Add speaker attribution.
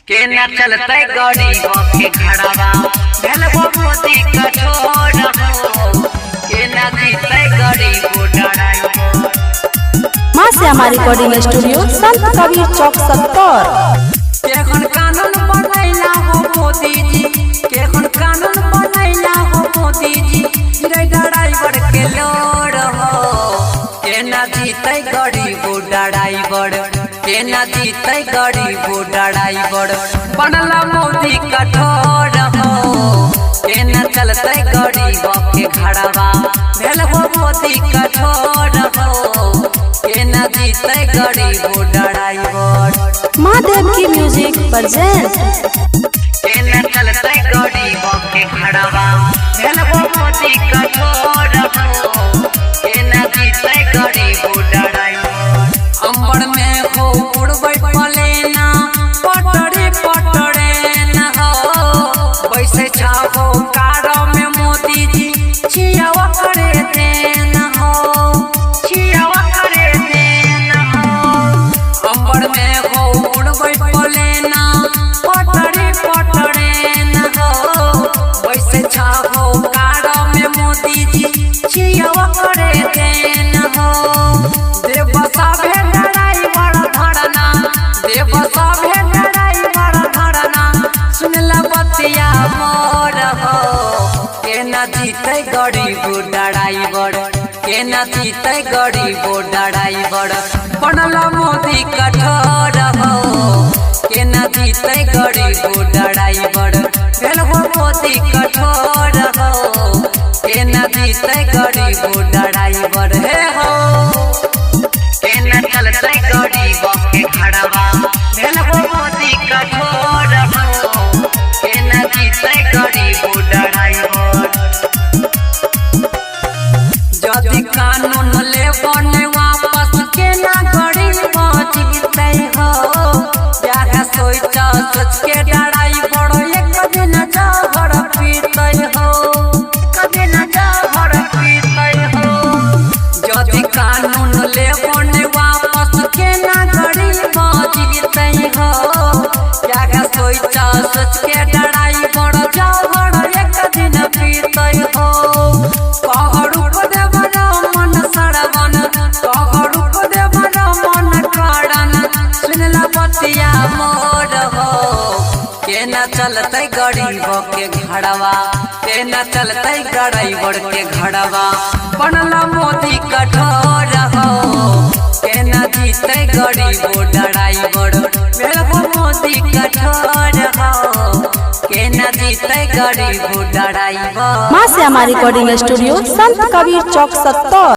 Speaker 1: के न चलते गरीबों के घड़वा भेलबो मोदी कठोर हो के न जीते गरीबो डराइबो।
Speaker 2: मां श्यामा रिकॉर्डिंग स्टूडियो संत कबीर चौक 70।
Speaker 1: केखन कानून बनैला हो मोदी जी, केखन कानून बनैला हो मोदी जी, रे ड्राइवर के लोड हो के न जीते गरीबो ड्राइवर, के न जीते गरीबो ड्राइवर। बनला मोदी कठोर हो के न चलते गरीबों के घड़वा भेलबो मोदी कठोर हो के न जीते गरीबो ड्राइवर।
Speaker 2: महादेव की म्यूजिक प्रेजेंट।
Speaker 1: के न चलते गरीबों के घड़वा भेलबो मोदी कठोर हो के न जीते गरीबो ड्राइवर। अंबर में हो उड़बै पलेना पटरे पटरे न हो वैसे छावो कारो में मोदी जी छियावा करे देन हो, छियावा करे देन हो। अंबर में हो उड़बै पलेना पटरे पटरे न हो वैसे छावो कारो में मोदी जी छियावा करे देन हो। देवसा ड्राइवर धरना, देवसा ड्राइवर धरना सुनला बतिया मोर हो के न जीते गरीबो ड्राइवर, के न जीते गरीबो ड्राइवर। बनला मोदी कठोर हो के न जीते गरीबो ड्राइवर भेलबो मोदी कठोर हो के न जीते गरीबो ड्राइवर। हे हो के न चलते गरीबों के घड़वा भेलबो मोदी कठोर हो के न जीते गरीबो ड्राइवर। यदि कानून लेबो ने वापस के न गरीबो जीते हो या सोच सोच के ड्राइवर एक दिन जहर पीते हो, कभी न जहर पीते हो। यदि कानून लेबो ने वापस के न गरीबो जीते हो या सोच सोच के ड्राइवर जहर एक दिन पीते हो। कहरुप देव मन सरवन, कहरुप देव मन करण सुनला बतिया मोर हो के न चलते गरीबों के घड़वा, के न चलते ड्राइवर के घड़वा। बनला मोदी कठोर हो के न जीते गरीबो ड्राइवर भेलबो मोदी कठोर हो के न जीते गरीबो ड्राइवर।
Speaker 2: मां श्यामा रिकॉर्डिंग स्टूडियो संत कबीर चौक 70।